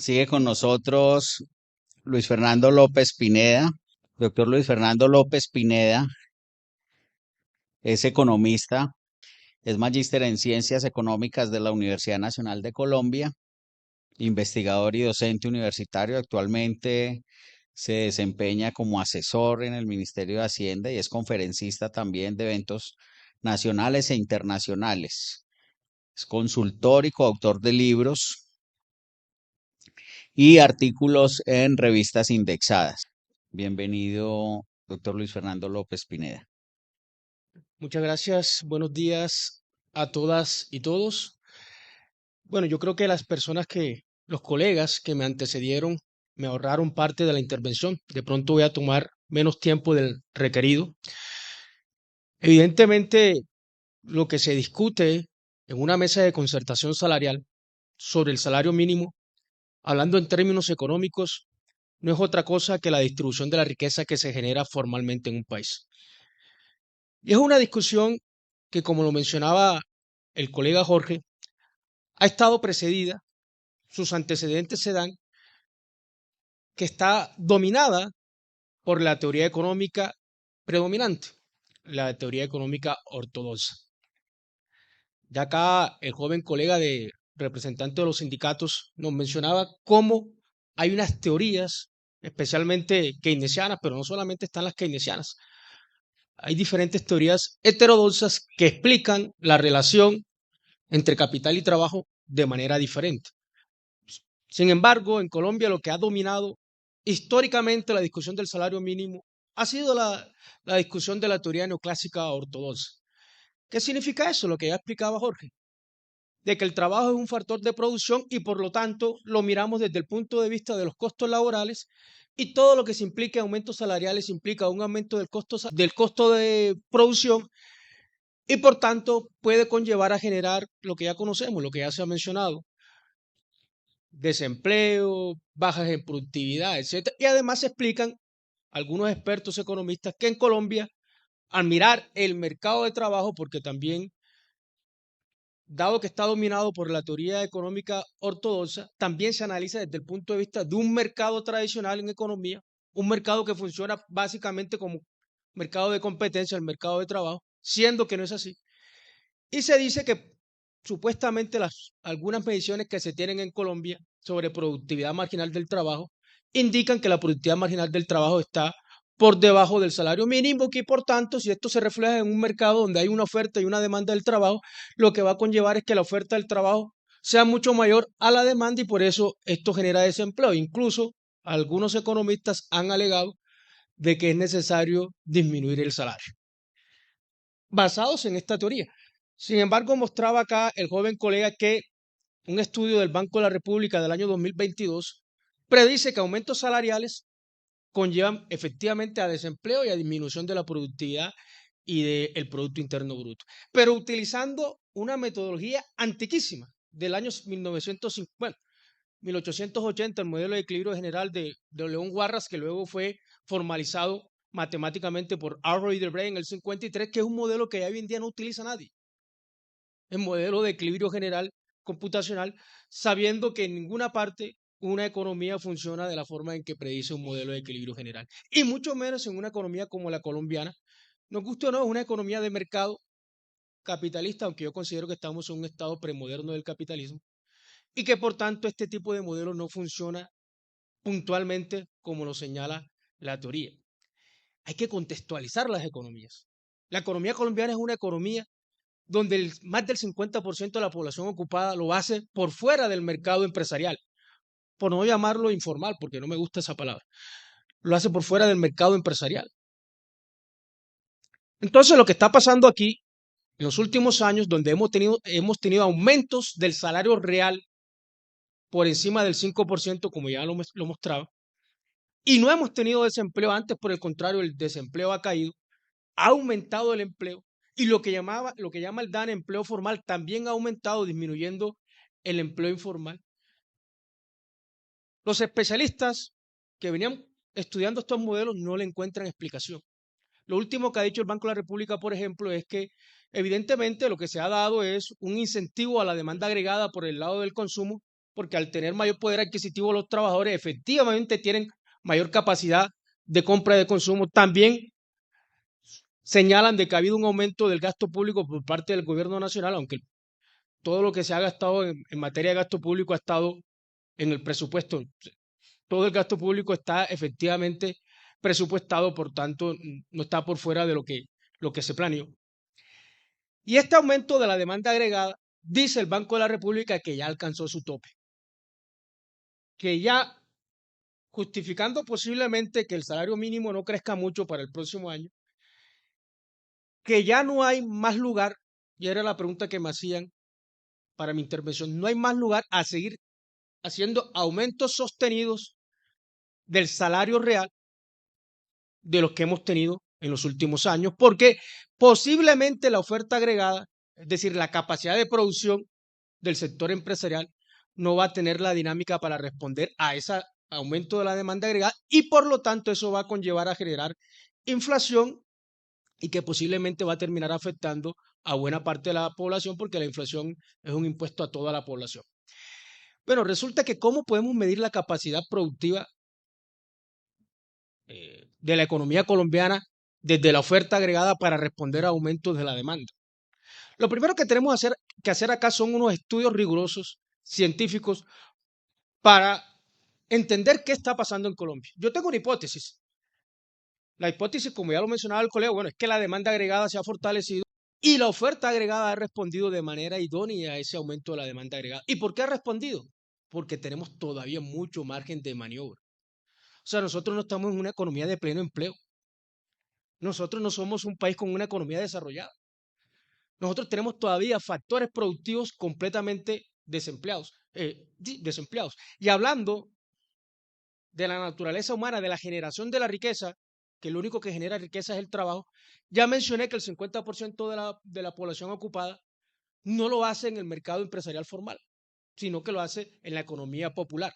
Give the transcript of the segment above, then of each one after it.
Sigue con nosotros Luis Fernando López Pineda. Doctor Luis Fernando López Pineda es economista, es magíster en Ciencias Económicas de la Universidad Nacional de Colombia, investigador y docente universitario. Actualmente se desempeña como asesor en el Ministerio de Hacienda y es conferencista también de eventos nacionales e internacionales. Es consultor y coautor de libros y artículos en revistas indexadas. Bienvenido, doctor Luis Fernando López Pineda. Muchas gracias. Buenos días a todas y todos. Bueno, yo creo que los colegas que me antecedieron, me ahorraron parte de la intervención. De pronto voy a tomar menos tiempo del requerido. Evidentemente, lo que se discute en una mesa de concertación salarial sobre el salario mínimo, hablando en términos económicos, no es otra cosa que la distribución de la riqueza que se genera formalmente en un país. Y es una discusión que, como lo mencionaba el colega Jorge, ha estado precedida, sus antecedentes se dan, que está dominada por la teoría económica predominante, la teoría económica ortodoxa. Ya acá el joven colega de representante de los sindicatos nos mencionaba cómo hay unas teorías, especialmente keynesianas, pero no solamente están las keynesianas, hay diferentes teorías heterodoxas que explican la relación entre capital y trabajo de manera diferente. Sin embargo, en Colombia lo que ha dominado históricamente la discusión del salario mínimo ha sido la discusión de la teoría neoclásica ortodoxa. ¿Qué significa eso? Lo que ya explicaba Jorge, de que el trabajo es un factor de producción y por lo tanto lo miramos desde el punto de vista de los costos laborales y todo lo que se implique aumentos salariales implica un aumento del costo de producción y por tanto puede conllevar a generar lo que ya conocemos, lo que ya se ha mencionado, desempleo, bajas en productividad, etcétera. Y además se explican algunos expertos economistas que en Colombia, al mirar el mercado de trabajo, porque también, dado que está dominado por la teoría económica ortodoxa, también se analiza desde el punto de vista de un mercado tradicional en economía, un mercado que funciona básicamente como mercado de competencia, el mercado de trabajo, siendo que no es así. Y se dice que supuestamente algunas mediciones que se tienen en Colombia sobre productividad marginal del trabajo indican que la productividad marginal del trabajo está por debajo del salario mínimo, que por tanto, si esto se refleja en un mercado donde hay una oferta y una demanda del trabajo, lo que va a conllevar es que la oferta del trabajo sea mucho mayor a la demanda y por eso esto genera desempleo. Incluso algunos economistas han alegado de que es necesario disminuir el salario, basados en esta teoría. Sin embargo, mostraba acá el joven colega que un estudio del Banco de la República del año 2022 predice que aumentos salariales conllevan efectivamente a desempleo y a disminución de la productividad y del Producto Interno Bruto, pero utilizando una metodología antiquísima del año 1950, bueno, 1880, el modelo de equilibrio general de León Warras, que luego fue formalizado matemáticamente por Arrow y Debray en el 53, que es un modelo que ya hoy en día no utiliza nadie, el modelo de equilibrio general computacional, sabiendo que en ninguna parte una economía funciona de la forma en que predice un modelo de equilibrio general, y mucho menos en una economía como la colombiana. Nos gusta o no, es una economía de mercado capitalista, aunque yo considero que estamos en un estado premoderno del capitalismo, y que por tanto este tipo de modelo no funciona puntualmente como lo señala la teoría. Hay que contextualizar las economías. La economía colombiana es una economía donde más del 50% de la población ocupada lo hace por fuera del mercado empresarial, por no llamarlo informal, porque no me gusta esa palabra, lo hace por fuera del mercado empresarial. Entonces, lo que está pasando aquí en los últimos años, donde hemos tenido aumentos del salario real por encima del 5%, como ya lo mostraba, y no hemos tenido desempleo antes, por el contrario, el desempleo ha caído, ha aumentado el empleo, y lo que llama el DANE empleo formal también ha aumentado, disminuyendo el empleo informal. Los especialistas que venían estudiando estos modelos no le encuentran explicación. Lo último que ha dicho el Banco de la República, por ejemplo, es que evidentemente lo que se ha dado es un incentivo a la demanda agregada por el lado del consumo, porque al tener mayor poder adquisitivo los trabajadores efectivamente tienen mayor capacidad de compra y de consumo. También señalan de que ha habido un aumento del gasto público por parte del gobierno nacional, aunque todo lo que se ha gastado en materia de gasto público ha estado en el presupuesto. Todo el gasto público está efectivamente presupuestado, por tanto, no está por fuera de lo que se planeó. Y este aumento de la demanda agregada, dice el Banco de la República que ya alcanzó su tope, que ya justificando posiblemente que el salario mínimo no crezca mucho para el próximo año, que ya no hay más lugar, y era la pregunta que me hacían para mi intervención, no hay más lugar a seguir haciendo aumentos sostenidos del salario real de los que hemos tenido en los últimos años, porque posiblemente la oferta agregada, es decir, la capacidad de producción del sector empresarial, no va a tener la dinámica para responder a ese aumento de la demanda agregada y por lo tanto eso va a conllevar a generar inflación y que posiblemente va a terminar afectando a buena parte de la población porque la inflación es un impuesto a toda la población. Bueno, resulta que ¿cómo podemos medir la capacidad productiva de la economía colombiana desde la oferta agregada para responder a aumentos de la demanda? Lo primero que tenemos que hacer acá son unos estudios rigurosos, científicos, para entender qué está pasando en Colombia. Yo tengo una hipótesis. La hipótesis, como ya lo mencionaba el colega, bueno, es que la demanda agregada se ha fortalecido y la oferta agregada ha respondido de manera idónea a ese aumento de la demanda agregada. ¿Y por qué ha respondido? Porque tenemos todavía mucho margen de maniobra. O sea, nosotros no estamos en una economía de pleno empleo. Nosotros no somos un país con una economía desarrollada. Nosotros tenemos todavía factores productivos completamente desempleados. Desempleados. Y hablando de la naturaleza humana, de la generación de la riqueza, que lo único que genera riqueza es el trabajo, ya mencioné que el 50% de la población ocupada no lo hace en el mercado empresarial formal, sino que lo hace en la economía popular.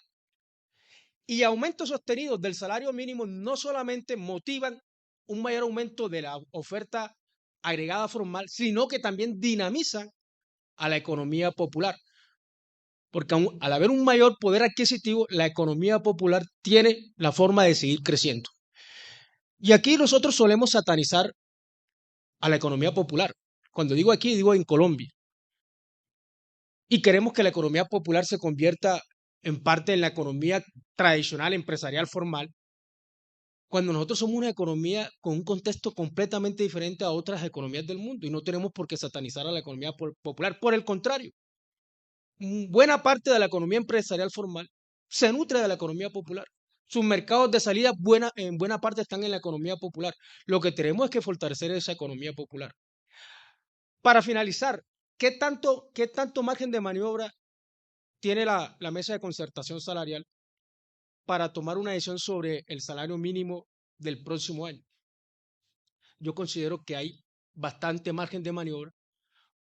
Y aumentos sostenidos del salario mínimo no solamente motivan un mayor aumento de la oferta agregada formal, sino que también dinamizan a la economía popular. Porque al haber un mayor poder adquisitivo, la economía popular tiene la forma de seguir creciendo. Y aquí nosotros solemos satanizar a la economía popular. Cuando digo aquí, digo en Colombia. Y queremos que la economía popular se convierta en parte en la economía tradicional, empresarial, formal, cuando nosotros somos una economía con un contexto completamente diferente a otras economías del mundo y no tenemos por qué satanizar a la economía popular. Por el contrario, buena parte de la economía empresarial formal se nutre de la economía popular. Sus mercados de salida en buena parte están en la economía popular. Lo que tenemos es que fortalecer esa economía popular. Para finalizar, qué tanto margen de maniobra tiene la mesa de concertación salarial para tomar una decisión sobre el salario mínimo del próximo año? Yo considero que hay bastante margen de maniobra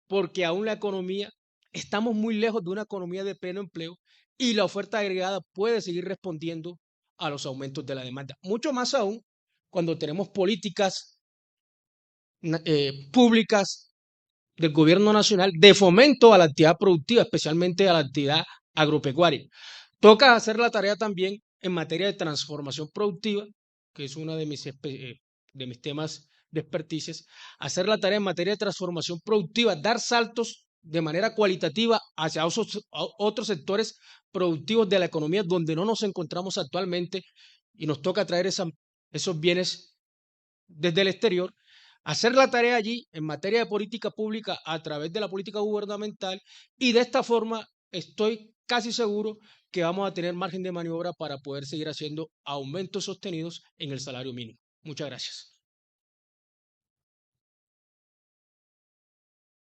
porque aún la economía, estamos muy lejos de una economía de pleno empleo y la oferta agregada puede seguir respondiendo a los aumentos de la demanda. Mucho más aún cuando tenemos políticas públicas del gobierno nacional de fomento a la actividad productiva, especialmente a la actividad agropecuaria. Toca hacer la tarea también en materia de transformación productiva, que es uno de mis temas de expertise, hacer la tarea en materia de transformación productiva, dar saltos de manera cualitativa hacia otros sectores productivos de la economía donde no nos encontramos actualmente y nos toca traer esos bienes desde el exterior, hacer la tarea allí en materia de política pública a través de la política gubernamental y de esta forma estoy casi seguro que vamos a tener margen de maniobra para poder seguir haciendo aumentos sostenidos en el salario mínimo. Muchas gracias.